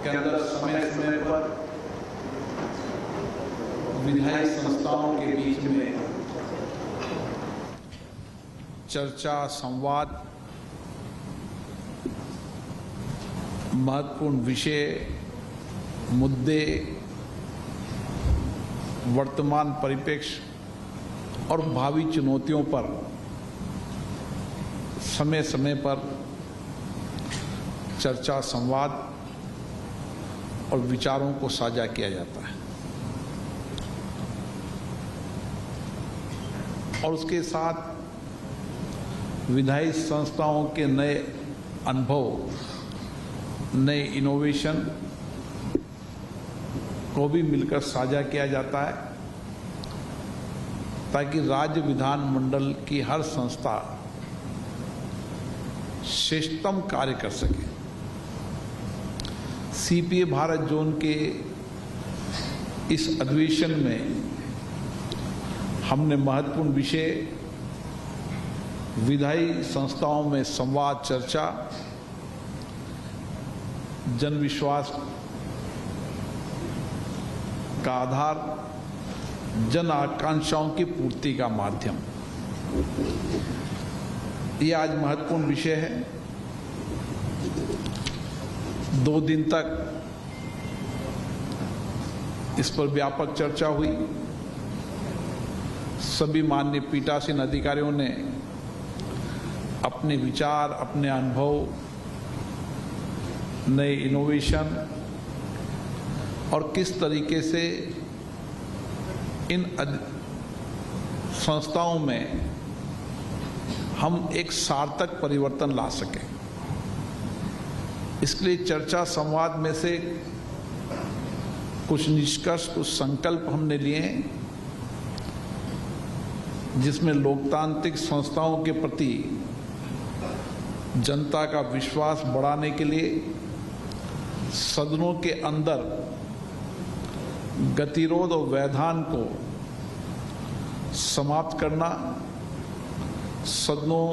के अंदर समय समय पर विधायी संस्थाओं के बीच में चर्चा, संवाद, महत्वपूर्ण विषय, मुद्दे, वर्तमान परिप्रेक्ष्य और भावी चुनौतियों पर समय समय पर चर्चा, संवाद और विचारों को साझा किया जाता है। और उसके साथ विधायी संस्थाओं के नए अनुभव, नए इनोवेशन को भी मिलकर साझा किया जाता है, ताकि राज्य विधानमंडल की हर संस्था श्रेष्ठतम कार्य कर सके। सीपीए भारत जोन के इस अधिवेशन में हमने महत्वपूर्ण विषय विधायी संस्थाओं में संवाद, चर्चा, जन विश्वास का आधार, जन आकांक्षाओं की पूर्ति का माध्यम, ये आज महत्वपूर्ण विषय है। 2 दिन तक इस पर व्यापक चर्चा हुई। सभी माननीय पीठासीन अधिकारियों ने अपने विचार, अपने अनुभव, नए इनोवेशन और किस तरीके से इन संस्थाओं में हम एक सार्थक परिवर्तन ला सकें, इसके लिए चर्चा, संवाद में से कुछ निष्कर्ष, कुछ संकल्प हमने लिए हैं, जिसमें लोकतांत्रिक संस्थाओं के प्रति जनता का विश्वास बढ़ाने के लिए सदनों के अंदर गतिरोध और व्यवधान को समाप्त करना, सदनों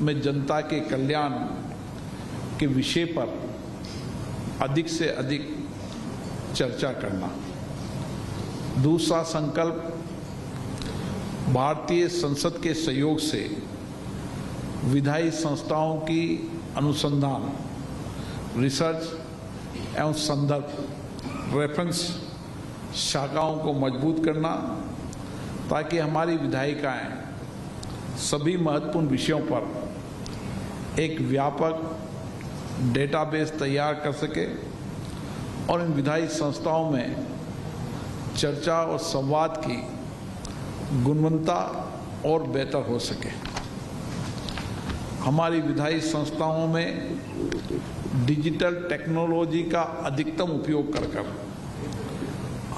में जनता के कल्याण के विषय पर अधिक से अधिक चर्चा करना। दूसरा संकल्प, भारतीय संसद के सहयोग से विधायी संस्थाओं की अनुसंधान, रिसर्च एवं संदर्भ रेफरेंस शाखाओं को मजबूत करना, ताकि हमारी विधायिकाएं सभी महत्वपूर्ण विषयों पर एक व्यापक डेटाबेस तैयार कर सके और इन विधायी संस्थाओं में चर्चा और संवाद की गुणवत्ता और बेहतर हो सके। हमारी विधायी संस्थाओं में डिजिटल टेक्नोलॉजी का अधिकतम उपयोग कर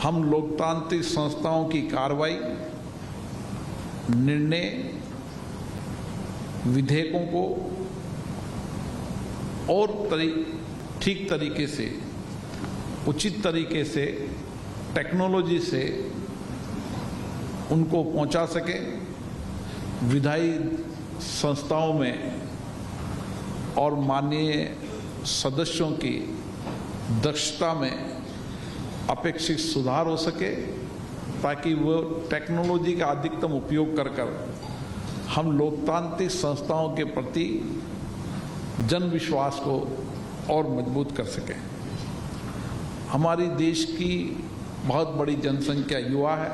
हम लोकतांत्रिक संस्थाओं की कार्रवाई, निर्णय, विधेयकों को और ठीक तरीके से, उचित तरीके से, टेक्नोलॉजी से उनको पहुंचा सके। विधायी संस्थाओं में और माननीय सदस्यों की दक्षता में अपेक्षित सुधार हो सके, ताकि वो टेक्नोलॉजी का अधिकतम उपयोग कर हम लोकतांत्रिक संस्थाओं के प्रति जन विश्वास को और मजबूत कर सकें। हमारी देश की बहुत बड़ी जनसंख्या युवा है।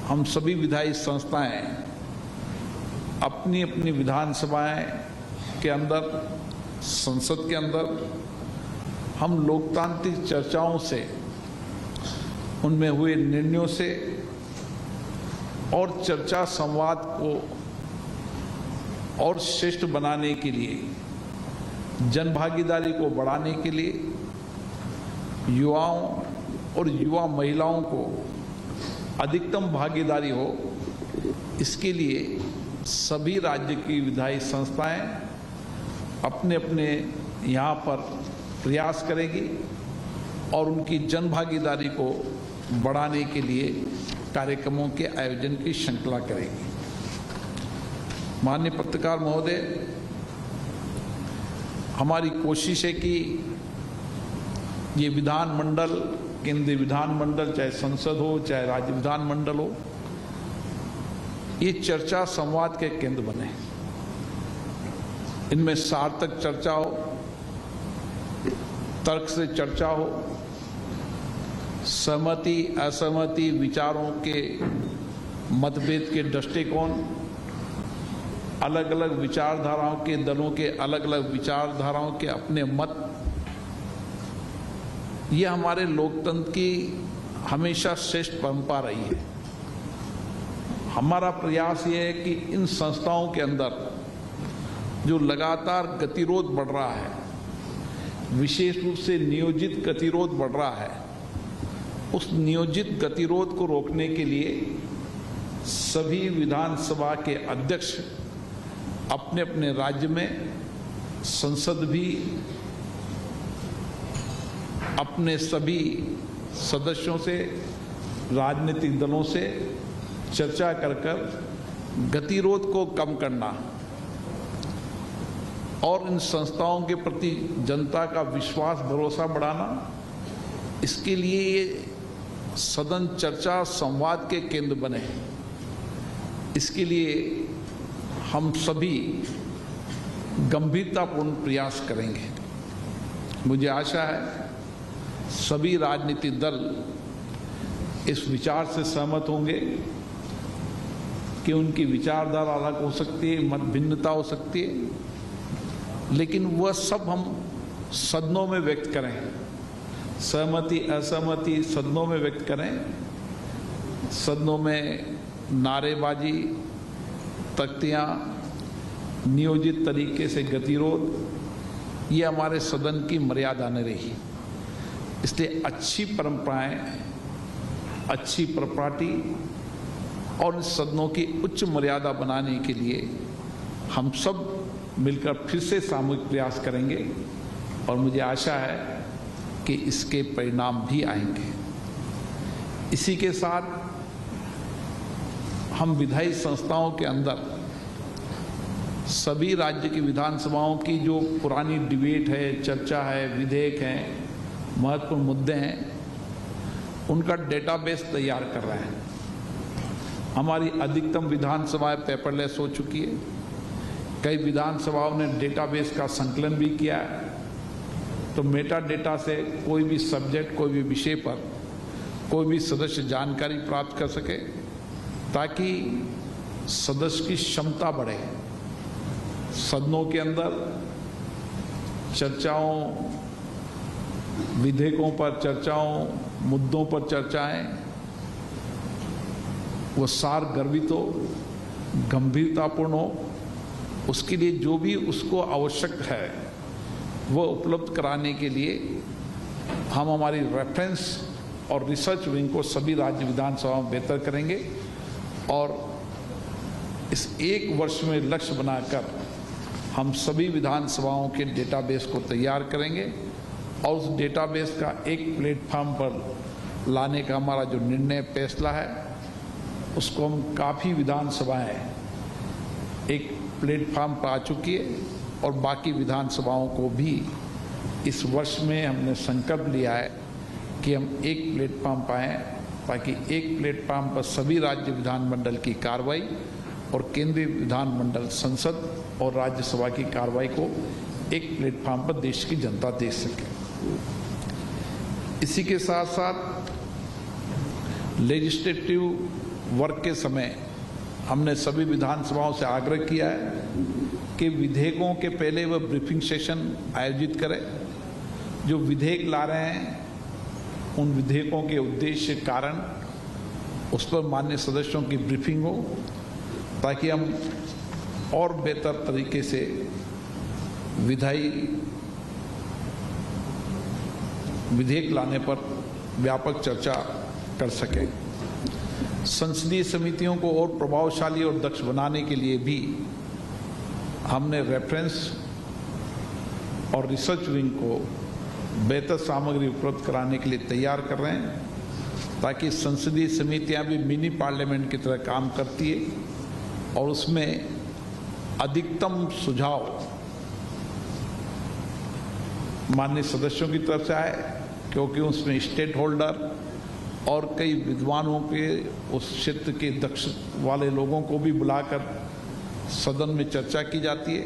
हम सभी विधायी संस्थाएं अपनी अपनी विधानसभाएं के अंदर, संसद के अंदर हम लोकतांत्रिक चर्चाओं से, उनमें हुए निर्णयों से और चर्चा संवाद को और श्रेष्ठ बनाने के लिए, जन भागीदारी को बढ़ाने के लिए, युवाओं और युवा महिलाओं को अधिकतम भागीदारी हो, इसके लिए सभी राज्य की विधायी संस्थाएं अपने अपने यहाँ पर प्रयास करेगी और उनकी जन भागीदारी को बढ़ाने के लिए कार्यक्रमों के आयोजन की श्रृंखला करेगी। माननीय पत्रकार महोदय, हमारी कोशिश है कि ये विधानमंडल, केंद्रीय विधानमंडल, चाहे संसद हो चाहे राज्य विधानमंडल हो, ये चर्चा संवाद के केंद्र बने। इनमें सार्थक चर्चा हो, तर्क से चर्चा हो, सहमति असहमति विचारों के मतभेद के दृष्टिकोण, अलग अलग विचारधाराओं के दलों के अलग अलग विचारधाराओं के अपने मत, ये हमारे लोकतंत्र की हमेशा श्रेष्ठ परंपरा रही है। हमारा प्रयास ये है कि इन संस्थाओं के अंदर जो लगातार गतिरोध बढ़ रहा है, विशेष रूप से नियोजित गतिरोध बढ़ रहा है, उस नियोजित गतिरोध को रोकने के लिए सभी विधानसभा के अध्यक्ष अपने अपने राज्य में, संसद भी अपने सभी सदस्यों से, राजनीतिक दलों से चर्चा कर गतिरोध को कम करना और इन संस्थाओं के प्रति जनता का विश्वास भरोसा बढ़ाना, इसके लिए ये सदन चर्चा संवाद के केंद्र बने। इसके लिए हम सभी गंभीरतापूर्ण प्रयास करेंगे। मुझे आशा है सभी राजनीतिक दल इस विचार से सहमत होंगे कि उनकी विचारधारा अलग हो सकती है, मत भिन्नता हो सकती है, लेकिन वह सब हम सदनों में व्यक्त करें, सहमति असहमति सदनों में व्यक्त करें। सदनों में नारेबाजी, तख्तियां, नियोजित तरीके से गतिरोध, ये हमारे सदन की मर्यादा न रही। इसलिए अच्छी परंपराएं, अच्छी प्रॉपर्टी और इन सदनों की उच्च मर्यादा बनाने के लिए हम सब मिलकर फिर से सामूहिक प्रयास करेंगे और मुझे आशा है कि इसके परिणाम भी आएंगे। इसी के साथ हम विधायी संस्थाओं के अंदर सभी राज्य की विधानसभाओं की जो पुरानी डिबेट है, चर्चा है, विधेयक हैं, महत्वपूर्ण मुद्दे हैं, उनका डेटाबेस तैयार कर रहे हैं। हमारी अधिकतम विधानसभाएं पेपरलेस हो चुकी है। कई विधानसभाओं ने डेटाबेस का संकलन भी किया है, तो मेटा डेटा से कोई भी सब्जेक्ट, कोई भी विषय पर कोई भी सदस्य जानकारी प्राप्त कर सके, ताकि सदस्य की क्षमता बढ़े। सदनों के अंदर चर्चाओं, विधेयकों पर चर्चाओं, मुद्दों पर चर्चाएं, वो सार गर्भित हो, गंभीरतापूर्ण हो, उसके लिए जो भी उसको आवश्यक है वो उपलब्ध कराने के लिए हम हमारी रेफरेंस और रिसर्च विंग को सभी राज्य विधानसभाओं में बेहतर करेंगे और इस एक वर्ष में लक्ष्य बनाकर हम सभी विधानसभाओं के डेटाबेस को तैयार करेंगे और उस डेटाबेस का एक प्लेटफॉर्म पर लाने का हमारा जो निर्णय फैसला है, उसको हम काफ़ी विधानसभाएं एक प्लेटफॉर्म पर आ चुकी है और बाकी विधानसभाओं को भी इस वर्ष में हमने संकल्प लिया है कि हम एक प्लेटफॉर्म पाएँ, ताकि एक प्लेटफॉर्म पर सभी राज्य विधानमंडल की कार्रवाई और केंद्रीय विधानमंडल, संसद और राज्यसभा की कार्रवाई को एक प्लेटफॉर्म पर देश की जनता देख सके। इसी के साथ साथ लेजिस्लेटिव वर्क के समय हमने सभी विधानसभाओं से आग्रह किया है कि विधेयकों के पहले वह ब्रीफिंग सेशन आयोजित करें। जो विधेयक ला रहे हैं, उन विधेयकों के उद्देश्य, कारण, उस पर माननीय सदस्यों की ब्रीफिंग हो, ताकि हम और बेहतर तरीके से विधायी विधेयक लाने पर व्यापक चर्चा कर सकें। संसदीय समितियों को और प्रभावशाली और दक्ष बनाने के लिए भी हमने रेफरेंस और रिसर्च विंग को बेहतर सामग्री उपलब्ध कराने के लिए तैयार कर रहे हैं, ताकि संसदीय समितियां भी मिनी पार्लियामेंट की तरह काम करती है और उसमें अधिकतम सुझाव माननीय सदस्यों की तरफ से आए क्योंकि उसमें स्टेट होल्डर और कई विद्वानों के, उस क्षेत्र के दक्ष वाले लोगों को भी बुलाकर सदन में चर्चा की जाती है,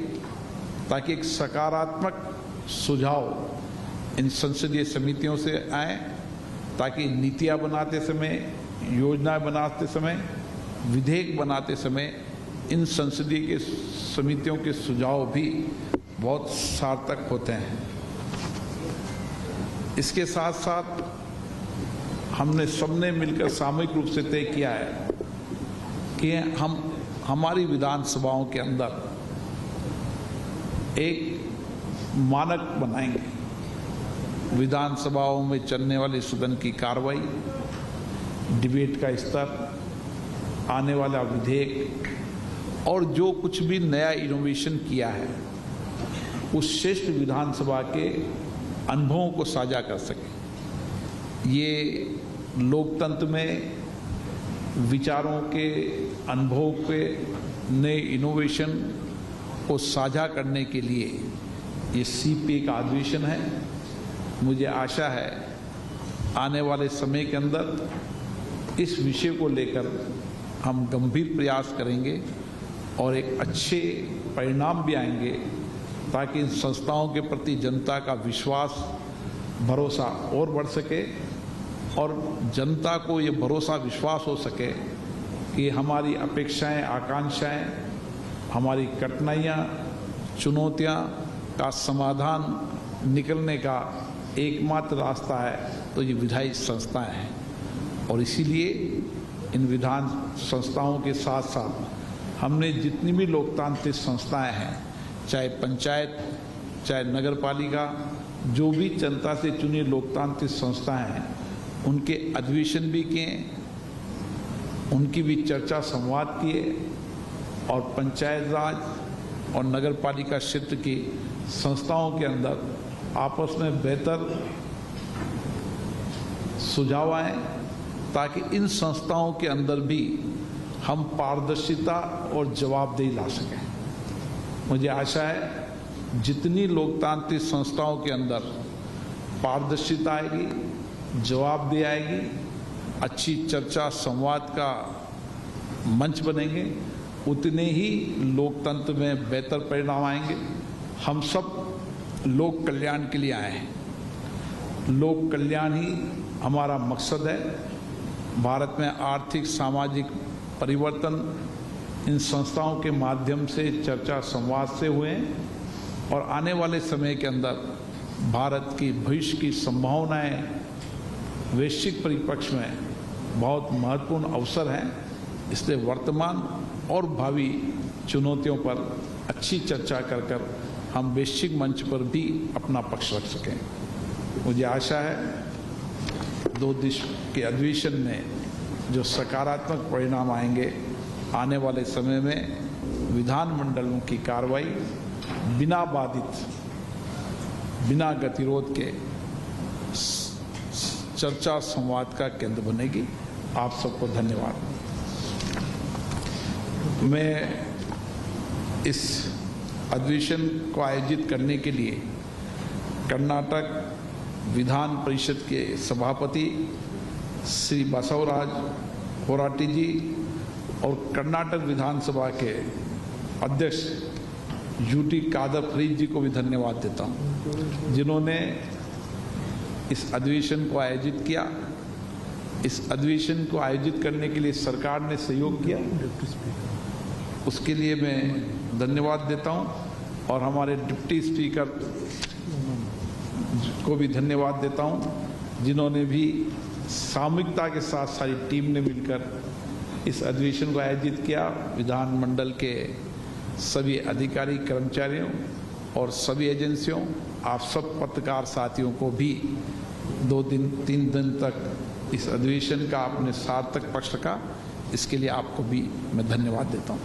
ताकि एक सकारात्मक सुझाव इन संसदीय समितियों से आए, ताकि नीतियां बनाते समय, योजनाएं बनाते समय, विधेयक बनाते समय इन संसदीय के समितियों के सुझाव भी बहुत सार्थक होते हैं। इसके साथ साथ हमने सबने मिलकर सामूहिक रूप से तय किया है कि हम हमारी विधानसभाओं के अंदर एक मानक बनाएंगे। विधानसभाओं में चलने वाली सदन की कार्रवाई, डिबेट का स्तर, आने वाला विधेयक और जो कुछ भी नया इनोवेशन किया है उस श्रेष्ठ विधानसभा के अनुभवों को साझा कर सके। ये लोकतंत्र में विचारों के, अनुभवों के, नए इनोवेशन को साझा करने के लिए ये सीपीए का अधिवेशन है। मुझे आशा है आने वाले समय के अंदर इस विषय को लेकर हम गंभीर प्रयास करेंगे और एक अच्छे परिणाम भी आएंगे, ताकि इन संस्थाओं के प्रति जनता का विश्वास, भरोसा और बढ़ सके और जनता को ये भरोसा, विश्वास हो सके कि हमारी अपेक्षाएं, आकांक्षाएं, हमारी कठिनाइयाँ, चुनौतियाँ का समाधान निकलने का एकमात्र रास्ता है तो ये विधायी संस्थाएं हैं। और इसीलिए इन विधान संस्थाओं के साथ साथ हमने जितनी भी लोकतांत्रिक संस्थाएं हैं, चाहे पंचायत, चाहे नगर पालिका, जो भी जनता से चुनी लोकतांत्रिक संस्थाएं हैं, उनके अधिवेशन भी किए, उनकी भी चर्चा संवाद किए और पंचायत राज और नगर पालिका क्षेत्र की संस्थाओं के अंदर आपस में बेहतर सुझाव आए, ताकि इन संस्थाओं के अंदर भी हम पारदर्शिता और जवाबदेही ला सकें। मुझे आशा है जितनी लोकतांत्रिक संस्थाओं के अंदर पारदर्शिता आएगी, जवाबदेही आएगी, अच्छी चर्चा संवाद का मंच बनेंगे, उतने ही लोकतंत्र में बेहतर परिणाम आएंगे। हम सब लोक कल्याण के लिए आए हैं। लोक कल्याण ही हमारा मकसद है। भारत में आर्थिक, सामाजिक परिवर्तन इन संस्थाओं के माध्यम से, चर्चा संवाद से हुए हैं और आने वाले समय के अंदर भारत की भविष्य की संभावनाएं वैश्विक परिप्रेक्ष्य में बहुत महत्वपूर्ण अवसर हैं। इसलिए वर्तमान और भावी चुनौतियों पर अच्छी चर्चा कर हम वैश्विक मंच पर भी अपना पक्ष रख सकें। मुझे आशा है 2 देश के अधिवेशन में जो सकारात्मक परिणाम आएंगे, आने वाले समय में विधानमंडलों की कार्रवाई बिना बाधित, बिना गतिरोध के चर्चा संवाद का केंद्र बनेगी। आप सबको धन्यवाद। मैं इस अधिवेशन को आयोजित करने के लिए कर्नाटक विधान परिषद के सभापति श्री बसवराज होराटी जी और कर्नाटक विधानसभा के अध्यक्ष यूटी कादर फरीद जी को भी धन्यवाद देता हूं, जिन्होंने इस अधिवेशन को आयोजित किया। इस अधिवेशन को आयोजित करने के लिए सरकार ने सहयोग किया, उसके लिए मैं धन्यवाद देता हूं और हमारे डिप्टी स्पीकर को भी धन्यवाद देता हूं, जिन्होंने भी सामूहिकता के साथ सारी टीम ने मिलकर इस अधिवेशन को आयोजित किया। विधानमंडल के सभी अधिकारी, कर्मचारियों और सभी एजेंसियों, आप सब पत्रकार साथियों को भी 2-3 दिन तक इस अधिवेशन का आपने सार्थक पक्ष रखा, इसके लिए आपको भी मैं धन्यवाद देता हूँ।